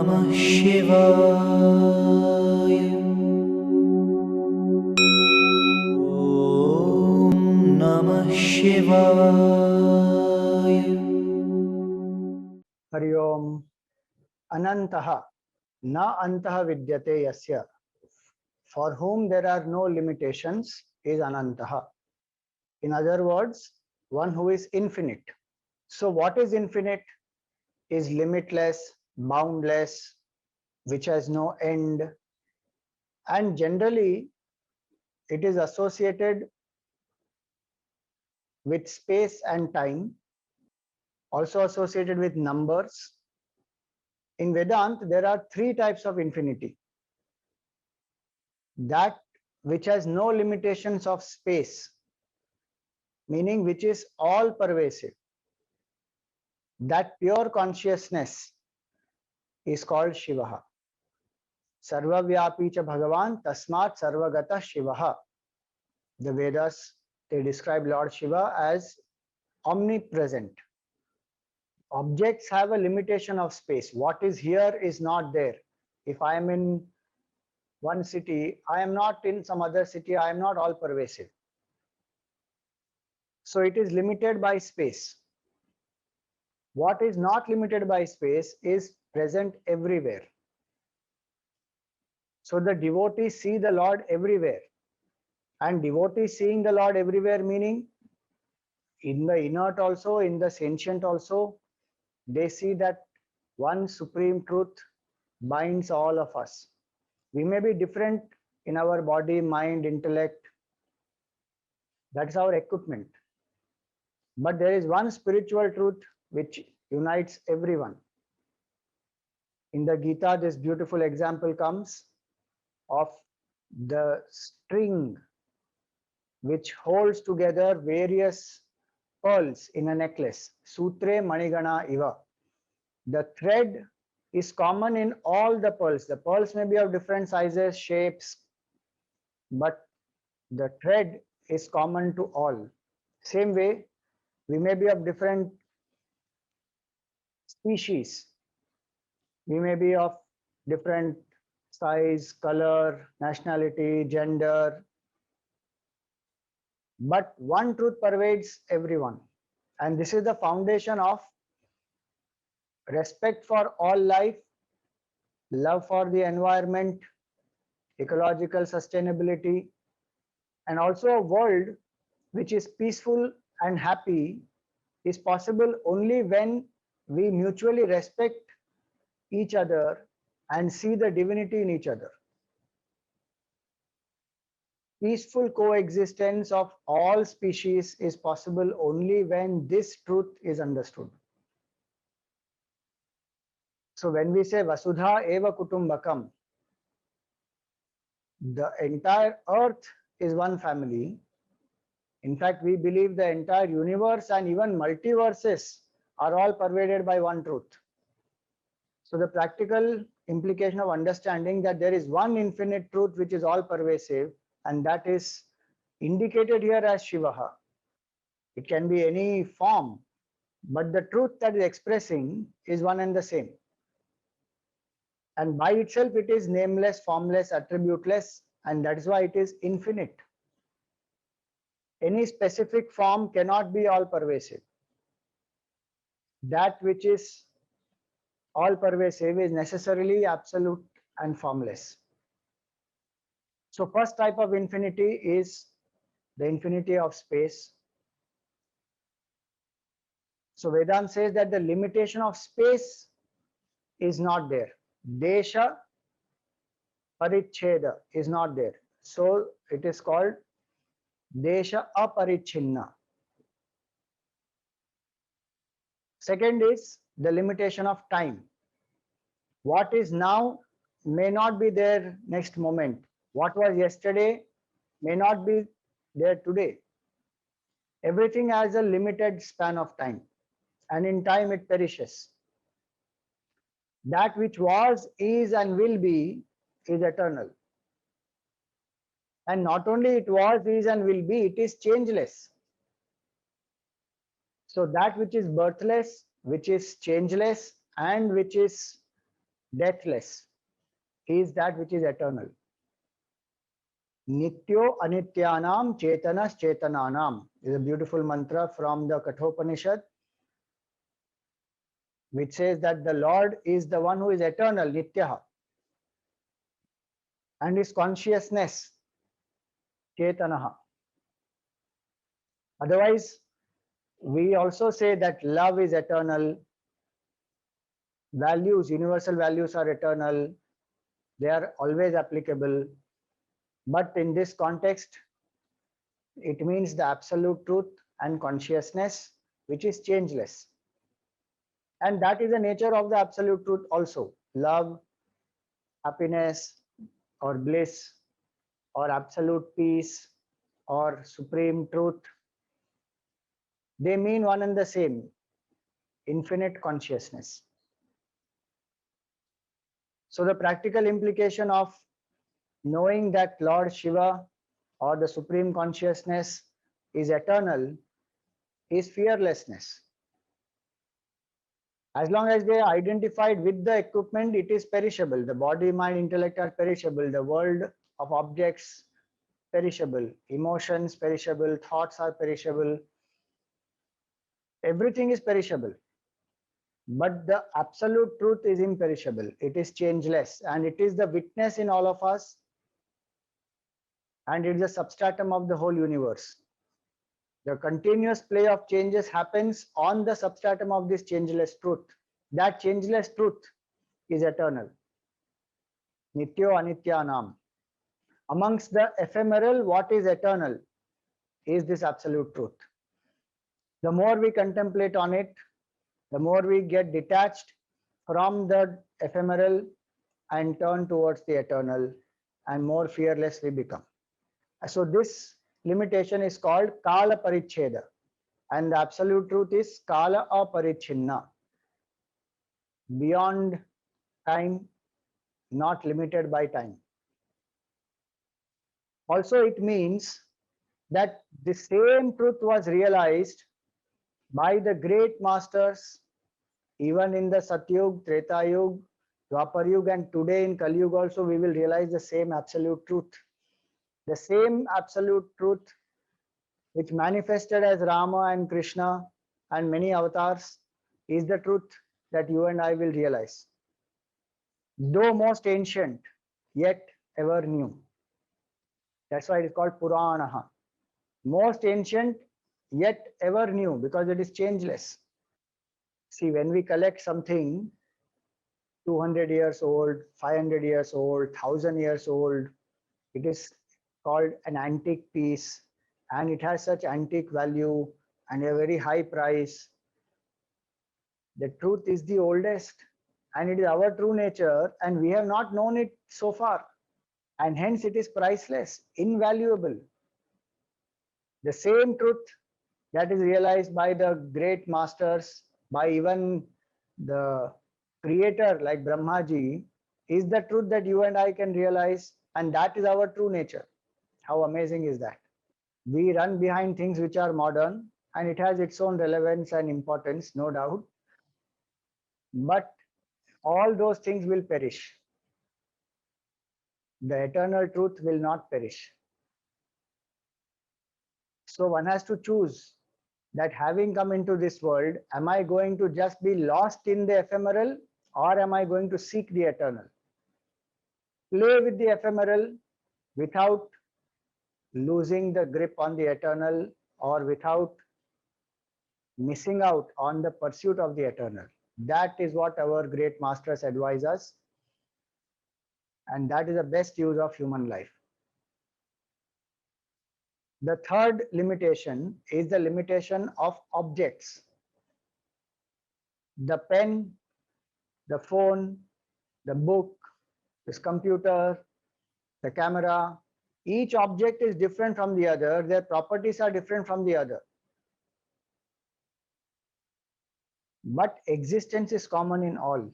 Namah Shivaya. Om Namah Shivaya. Hari ओम अनंतः न अंतः विद्यते यस्य for whom there are no limitations is anantah. In other words, one who is infinite. So what is infinite? Is limitless, boundless, which has no end, and generally it is associated with space and time, also associated with numbers. In Vedanta there are three types of infinity: that which has no limitations of space, meaning which is all pervasive. That pure consciousness is called Shivaha. Sarvavyapi cha Bhagavan tasmat sarvagata Shivaha. The Vedas, they describe Lord Shiva as omnipresent. Objects have a limitation of space. What is here is not there. If I am in one city, I am not in some other city, I am not all pervasive. So it is limited by space. What is not limited by space is present everywhere. So the devotees see the Lord everywhere. And devotees seeing the Lord everywhere, meaning in the inert also, in the sentient also, they see that one supreme truth binds all of us. We may be different in our body, mind, intellect. That's our equipment. But there is one spiritual truth which unites everyone. In the Gita, this beautiful example comes of the string which holds together various pearls in a necklace. Sutre Manigana Iva. The thread is common in all the pearls. The pearls may be of different sizes, shapes, but the thread is common to all. Same way, we may be of different species. We may be of different size, color, nationality, gender, but one truth pervades everyone. And this is the foundation of respect for all life, love for the environment, ecological sustainability, and also a world which is peaceful and happy is possible only when we mutually respect each other and see the divinity in each other. Peaceful coexistence of all species is possible only when this truth is understood. So when we say Vasudha Eva Kutumbakam, the entire earth is one family. In fact, we believe the entire universe and even multiverses are all pervaded by one truth. So the practical implication of understanding that there is one infinite truth which is all pervasive, and that is indicated here as Shivaha. It can be any form, but the truth that is expressing is one and the same. And by itself it is nameless, formless, attributeless, and that is why it is infinite. Any specific form cannot be all pervasive. That which is all pervasive is necessarily absolute and formless. So first type of infinity is the infinity of space. So Vedanta says that the limitation of space is not there. Desha Paricheda is not there. So it is called Desha Aparichinna. Second is the limitation of time. What is now may not be there next moment. What was yesterday may not be there today. Everything has a limited span of time, and in time it perishes. That which was, is, and will be is eternal. And not only it was, is, and will be, it is changeless. So that which is birthless, which is changeless, and which is deathless. He is that which is eternal. Nityo anityanam chetanas chetananam is a beautiful mantra from the Kathopanishad, which says that the Lord is the one who is eternal, Nityaha, and his consciousness, Chetanaha. Otherwise, we also say that love is eternal, values, universal values are eternal, they are always applicable. But in this context, it means the absolute truth and consciousness, which is changeless. And that is the nature of the absolute truth also. Love, happiness, or bliss, or absolute peace, or supreme truth, they mean one and the same, infinite consciousness. So the practical implication of knowing that Lord Shiva or the supreme consciousness is eternal is fearlessness. As long as they are identified with the equipment, it is perishable. The body, mind, intellect are perishable. The world of objects, perishable. Emotions, perishable. Thoughts are perishable. Everything is perishable. But the absolute truth is imperishable. It is changeless. And it is the witness in all of us. And it is the substratum of the whole universe. The continuous play of changes happens on the substratum of this changeless truth. That changeless truth is eternal. Nityo Anityanam. Amongst the ephemeral, what is eternal is this absolute truth. The more we contemplate on it, the more we get detached from the ephemeral and turn towards the eternal, and more fearless we become. So this limitation is called Kala Paricheda, and the absolute truth is Kala Aparichinna, beyond time, not limited by time. Also, it means that the same truth was realized by the great masters even in the Satyug, Treta Yug, Dwapar Yug, and today in Kali Yuga also we will realize the same absolute truth. The same absolute truth which manifested as Rama and Krishna and many avatars is the truth that you and I will realize. Though most ancient, yet ever new. That's why it is called Puranaha. Most ancient, yet ever new, because it is changeless. See, when we collect something 200 years old, 500 years old, 1000 years old, it is called an antique piece, and it has such antique value and a very high price. The truth is the oldest, and it is our true nature, and we have not known it so far, and hence it is priceless, invaluable. The same truth that is realized by the great masters, by even the creator like Brahmaji, is the truth that you and I can realize, and that is our true nature. How amazing is that? We run behind things which are modern, and it has its own relevance and importance, no doubt. But all those things will perish. The eternal truth will not perish. So one has to choose that having come into this world, am I going to just be lost in the ephemeral, or am I going to seek the eternal? Play with the ephemeral without losing the grip on the eternal, or without missing out on the pursuit of the eternal. That is what our great masters advise us, and that is the best use of human life. The third limitation is the limitation of objects. The pen, the phone, the book, this computer, the camera, each object is different from the other. Their properties are different from the other. But existence is common in all.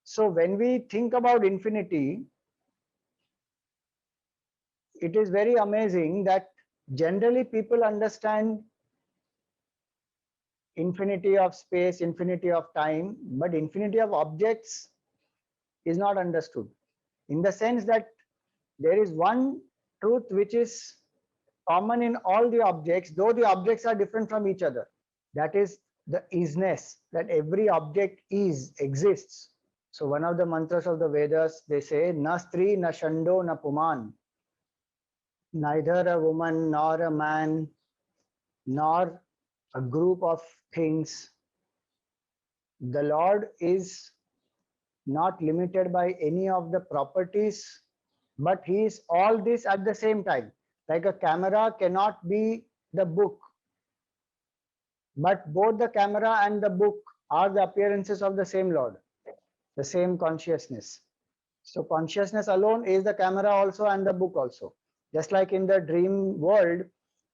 So when we think about infinity, it is very amazing that generally people understand infinity of space, infinity of time, but infinity of objects is not understood. In the sense that there is one truth which is common in all the objects, though the objects are different from each other. That is the isness, that every object exists. So one of the mantras of the Vedas, they say, na stri, na shando, na puman. Neither a woman nor a man nor a group of things. The Lord is not limited by any of the properties, but he is all this at the same time. Like a camera cannot be the book, but both the camera and the book are the appearances of the same Lord, the same consciousness. So consciousness alone is the camera also and the book also. Just like in the dream world,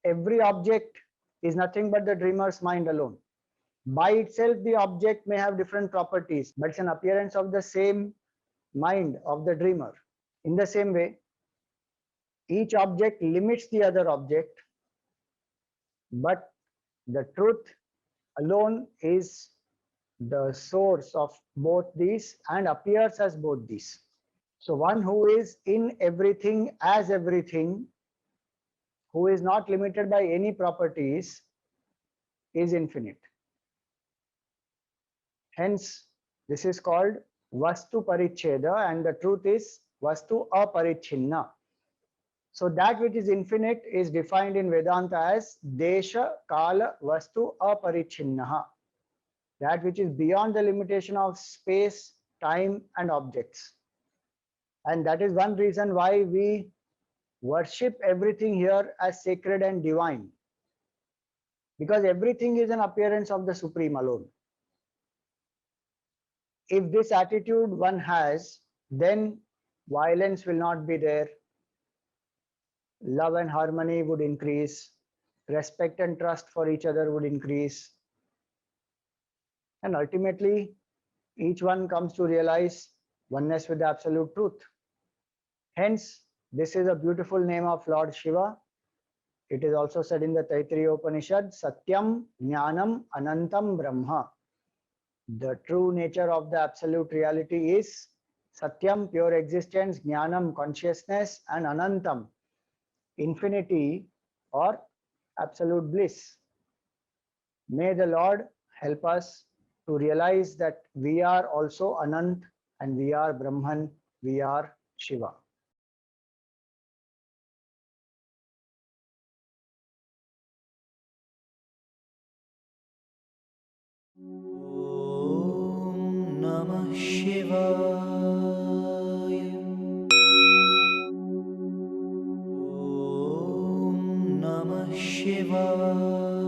every object is nothing but the dreamer's mind alone. By itself, the object may have different properties, but it's an appearance of the same mind of the dreamer. In the same way, each object limits the other object, but the truth alone is the source of both these and appears as both these. So one who is in everything as everything, who is not limited by any properties, is infinite. Hence, this is called Vastu Paricheda, and the truth is Vastu Aparichinna. So that which is infinite is defined in Vedanta as Desha Kala Vastu Aparichinnaha. That which is beyond the limitation of space, time, and objects. And that is one reason why we worship everything here as sacred and divine. Because everything is an appearance of the Supreme alone. If this attitude one has, then violence will not be there. Love and harmony would increase. Respect and trust for each other would increase. And ultimately, each one comes to realize oneness with the absolute truth. Hence, this is a beautiful name of Lord Shiva. It is also said in the Taittiriya Upanishad, Satyam Jnanam Anantam Brahma. The true nature of the absolute reality is Satyam, pure existence, Jnanam, consciousness, and Anantam, infinity or absolute bliss. May the Lord help us to realize that we are also Anant and we are Brahman, we are Shiva. Om Namah Shivaya. Om Namah Shivaya.